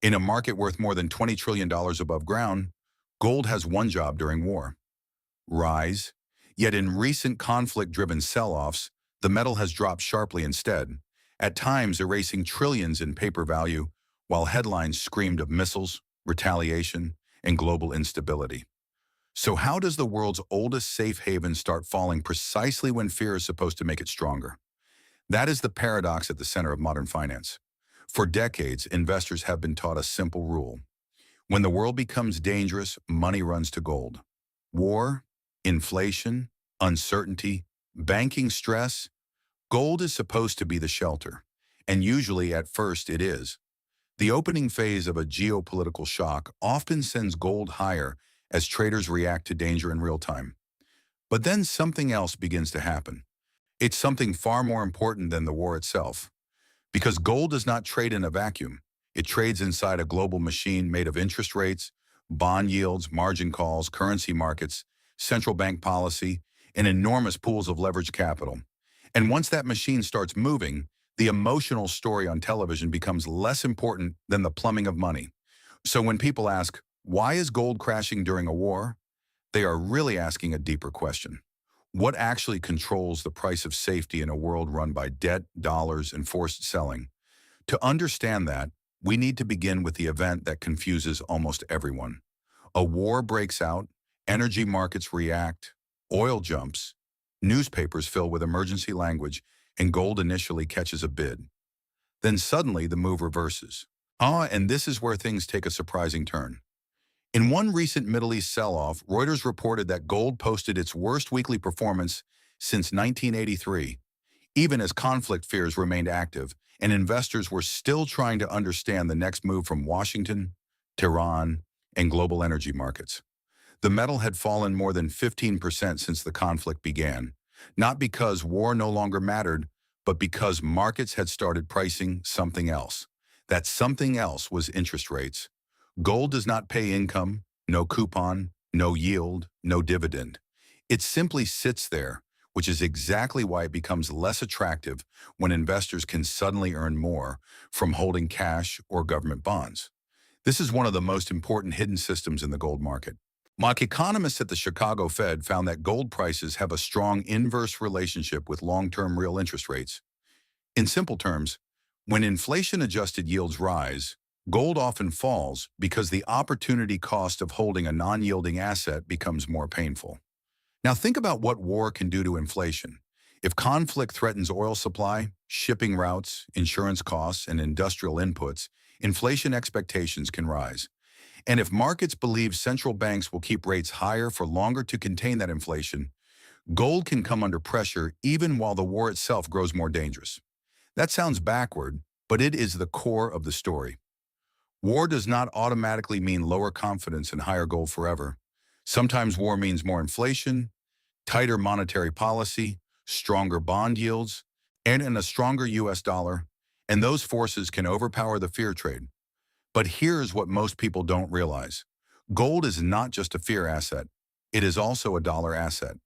In a market worth more than $20 trillion above ground, gold has one job during war: rise. Yet in recent conflict-driven sell-offs, the metal has dropped sharply instead, at times erasing trillions in paper value, while headlines screamed of missiles, retaliation, and global instability. So how does the world's oldest safe haven start falling precisely when fear is supposed to make it stronger? That is the paradox at the center of modern finance. For decades, investors have been taught a simple rule: when the world becomes dangerous, money runs to gold. War, inflation, uncertainty, banking stress, gold is supposed to be the shelter. And usually, at first, it is. The opening phase of a geopolitical shock often sends gold higher as traders react to danger in real time. But then something else begins to happen. It's something far more important than the war itself. Because gold does not trade in a vacuum. It trades inside a global machine made of interest rates, bond yields, margin calls, currency markets, central bank policy, and enormous pools of leveraged capital. And once that machine starts moving, the emotional story on television becomes less important than the plumbing of money. So when people ask, why is gold crashing during a war? They are really asking a deeper question. What actually controls the price of safety in a world run by debt, dollars, and forced selling? To understand that, we need to begin with the event that confuses almost everyone. A war breaks out, energy markets react, oil jumps, newspapers fill with emergency language, and gold initially catches a bid. Then suddenly the move reverses. And this is where things take a surprising turn. In one recent Middle East sell-off, Reuters reported that gold posted its worst weekly performance since 1983, even as conflict fears remained active and investors were still trying to understand the next move from Washington, Tehran, and global energy markets. The metal had fallen more than 15% since the conflict began, not because war no longer mattered, but because markets had started pricing something else. That something else was interest rates. Gold does not pay income, no coupon, no yield, no dividend. It simply sits there, which is exactly why it becomes less attractive when investors can suddenly earn more from holding cash or government bonds. This is one of the most important hidden systems in the gold market. Mock economists at the Chicago Fed found that gold prices have a strong inverse relationship with long-term real interest rates. In simple terms, when inflation-adjusted yields rise, gold often falls because the opportunity cost of holding a non-yielding asset becomes more painful. Now think about what war can do to inflation. If conflict threatens oil supply, shipping routes, insurance costs, and industrial inputs, inflation expectations can rise. And if markets believe central banks will keep rates higher for longer to contain that inflation, gold can come under pressure even while the war itself grows more dangerous. That sounds backward, but it is the core of the story. War does not automatically mean lower confidence and higher gold forever. Sometimes war means more inflation, tighter monetary policy, stronger bond yields, and a stronger US dollar, and those forces can overpower the fear trade. But here's what most people don't realize. Gold is not just a fear asset. It is also a dollar asset.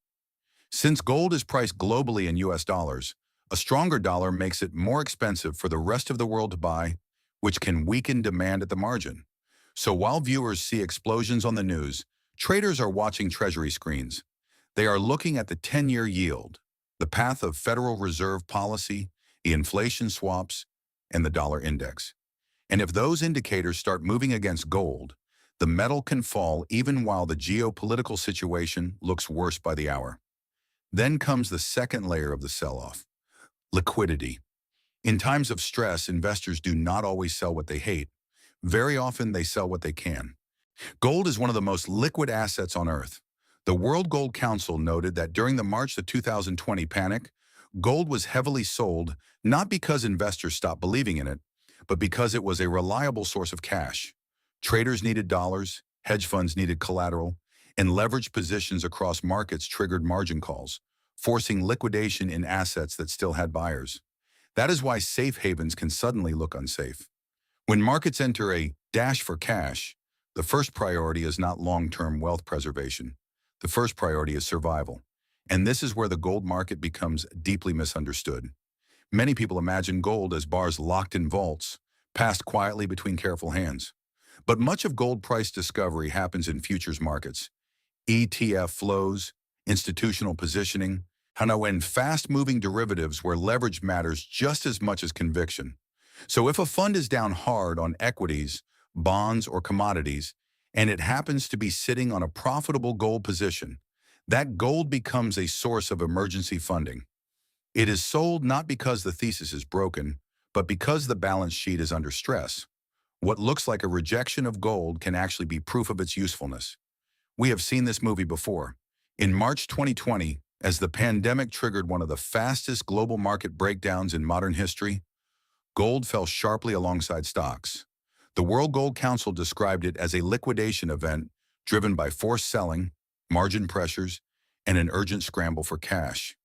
Since gold is priced globally in US dollars, a stronger dollar makes it more expensive for the rest of the world to buy, which can weaken demand at the margin. So while viewers see explosions on the news, traders are watching treasury screens. They are looking at the 10-year yield, the path of Federal Reserve policy, the inflation swaps, and the dollar index. And if those indicators start moving against gold, the metal can fall even while the geopolitical situation looks worse by the hour. Then comes the second layer of the sell-off: liquidity. In times of stress, investors do not always sell what they hate. Very often, they sell what they can. Gold is one of the most liquid assets on Earth. The World Gold Council noted that during the March 2020 panic, gold was heavily sold not because investors stopped believing in it, but because it was a reliable source of cash. Traders needed dollars, hedge funds needed collateral, and leveraged positions across markets triggered margin calls, forcing liquidation in assets that still had buyers. That is why safe havens can suddenly look unsafe. When markets enter a dash for cash, the first priority is not long-term wealth preservation. The first priority is survival. And this is where the gold market becomes deeply misunderstood. Many people imagine gold as bars locked in vaults, passed quietly between careful hands. But much of gold price discovery happens in futures markets, ETF flows, institutional positioning, and fast-moving derivatives where leverage matters just as much as conviction. So if a fund is down hard on equities, bonds, or commodities, and it happens to be sitting on a profitable gold position, that gold becomes a source of emergency funding. It is sold not because the thesis is broken, but because the balance sheet is under stress. What looks like a rejection of gold can actually be proof of its usefulness. We have seen this movie before. In March 2020, as the pandemic triggered one of the fastest global market breakdowns in modern history, gold fell sharply alongside stocks. The World Gold Council described it as a liquidation event driven by forced selling, margin pressures, and an urgent scramble for cash.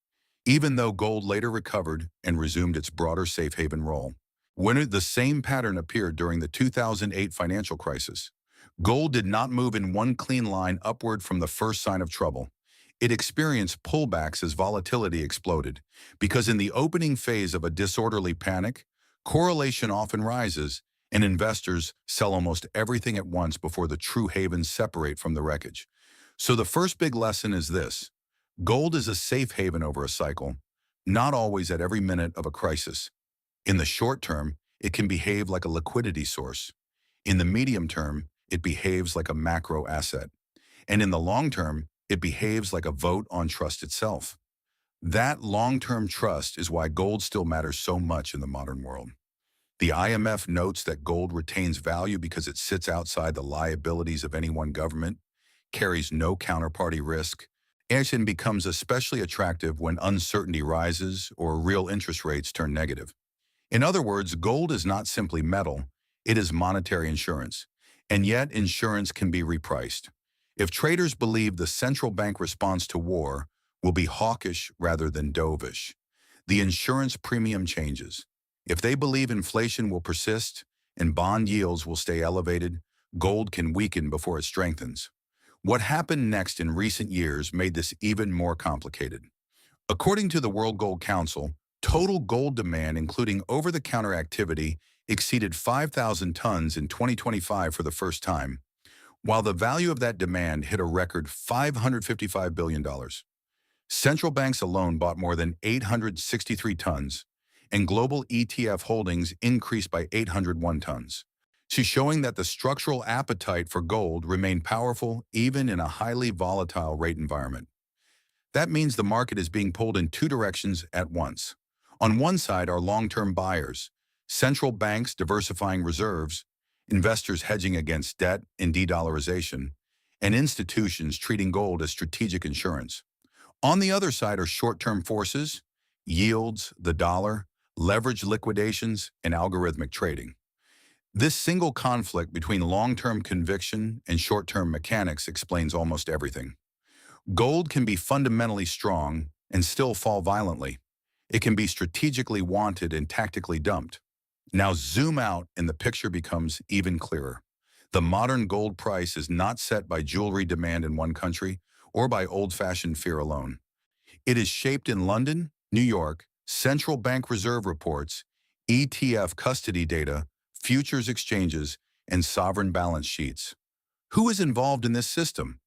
Even though gold later recovered and resumed its broader safe haven role. When the same pattern appeared during the 2008 financial crisis, gold did not move in one clean line upward from the first sign of trouble. It experienced pullbacks as volatility exploded, because in the opening phase of a disorderly panic, correlation often rises, and investors sell almost everything at once before the true havens separate from the wreckage. So the first big lesson is this: gold is a safe haven over a cycle, not always at every minute of a crisis. In the short term, it can behave like a liquidity source. In the medium term, it behaves like a macro asset. And in the long term, it behaves like a vote on trust itself. That long-term trust is why gold still matters so much in the modern world. The IMF notes that gold retains value because it sits outside the liabilities of any one government, carries no counterparty risk, and becomes especially attractive when uncertainty rises or real interest rates turn negative. In other words, gold is not simply metal, it is monetary insurance. And yet, insurance can be repriced. If traders believe the central bank response to war will be hawkish rather than dovish, the insurance premium changes. If they believe inflation will persist and bond yields will stay elevated, gold can weaken before it strengthens. What happened next in recent years made this even more complicated. According to the World Gold Council, total gold demand, including over-the-counter activity, exceeded 5,000 tons in 2025 for the first time, while the value of that demand hit a record $555 billion. Central banks alone bought more than 863 tons, and global ETF holdings increased by 801 tons. She's showing that the structural appetite for gold remained powerful even in a highly volatile rate environment. That means the market is being pulled in two directions at once. On one side are long-term buyers, central banks diversifying reserves, investors hedging against debt and de-dollarization, and institutions treating gold as strategic insurance. On the other side are short-term forces, yields, the dollar, leverage liquidations, and algorithmic trading. This single conflict between long-term conviction and short-term mechanics explains almost everything. Gold can be fundamentally strong and still fall violently. It can be strategically wanted and tactically dumped. Now zoom out and the picture becomes even clearer. The modern gold price is not set by jewelry demand in one country or by old-fashioned fear alone. It is shaped in London, New York, central bank reserve reports, ETF custody data, futures exchanges, and sovereign balance sheets. Who is involved in this system?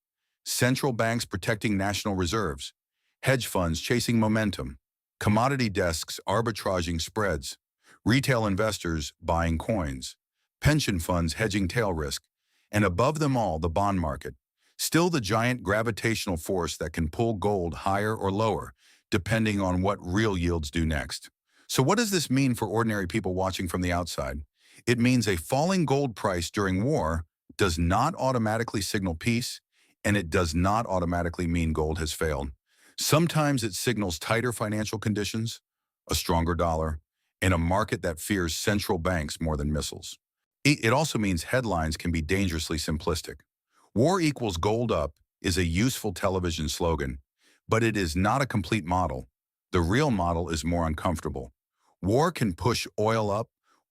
Central banks protecting national reserves, hedge funds chasing momentum, commodity desks arbitraging spreads, retail investors buying coins, pension funds hedging tail risk, and above them all, the bond market, still the giant gravitational force that can pull gold higher or lower, depending on what real yields do next. So what does this mean for ordinary people watching from the outside? It means a falling gold price during war does not automatically signal peace, and it does not automatically mean gold has failed. Sometimes it signals tighter financial conditions, a stronger dollar, and a market that fears central banks more than missiles. It also means headlines can be dangerously simplistic. War equals gold up is a useful television slogan, but it is not a complete model. The real model is more uncomfortable. War can push oil up,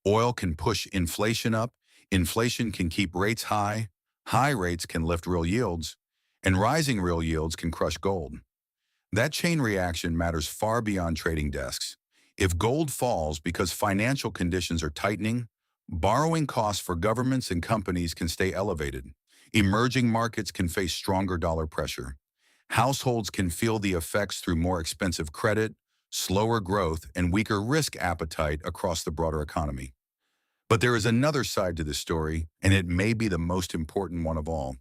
oil can push inflation up, inflation can keep rates high, high rates can lift real yields, and rising real yields can crush gold. That chain reaction matters far beyond trading desks. If gold falls because financial conditions are tightening, Borrowing costs for governments and companies can stay elevated. Emerging markets can face stronger dollar pressure. Households can feel the effects through more expensive credit, slower growth, and weaker risk appetite across the broader economy. But there is another side to this story, and it may be the most important one of all.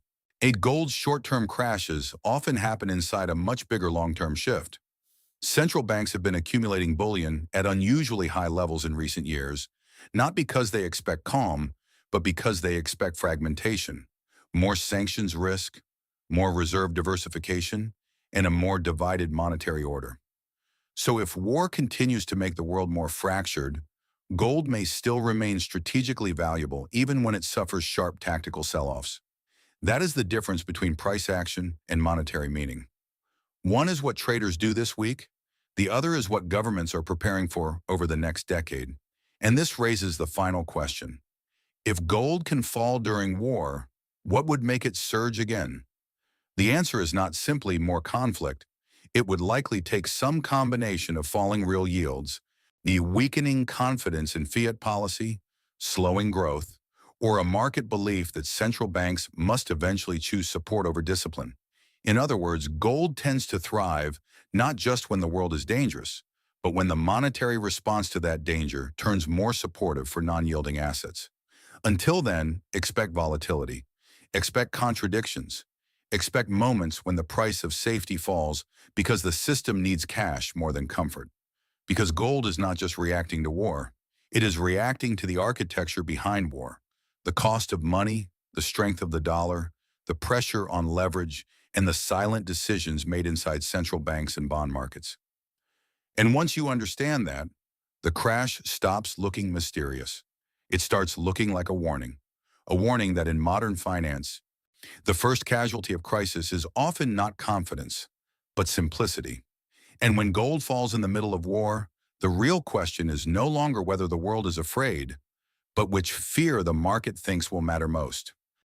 Gold's short-term crashes often happen inside a much bigger long-term shift. Central banks have been accumulating bullion at unusually high levels in recent years, not because they expect calm, but because they expect fragmentation, more sanctions risk, more reserve diversification, and a more divided monetary order. So if war continues to make the world more fractured, gold may still remain strategically valuable even when it suffers sharp tactical sell-offs. That is the difference between price action and monetary meaning. One is what traders do this week. The other is what governments are preparing for over the next decade. And this raises the final question. If gold can fall during war, what would make it surge again? The answer is not simply more conflict. It would likely take some combination of falling real yields, the weakening confidence in fiat policy, slowing growth, or a market belief that central banks must eventually choose support over discipline. In other words, gold tends to thrive not just when the world is dangerous, but when the monetary response to that danger turns more supportive for non-yielding assets. Until then, expect volatility, expect contradictions, expect moments when the price of safety falls because the system needs cash more than comfort. Because gold is not just reacting to war, it is reacting to the architecture behind war, the cost of money, the strength of the dollar, the pressure on leverage, and the silent decisions made inside central banks and bond markets. And once you understand that, the crash stops looking mysterious. It starts looking like a warning that in modern finance, the first casualty of crisis is often not confidence, but simplicity. And when gold falls in the middle of war, the real question is no longer whether the world is afraid, but which fear the market thinks will matter most.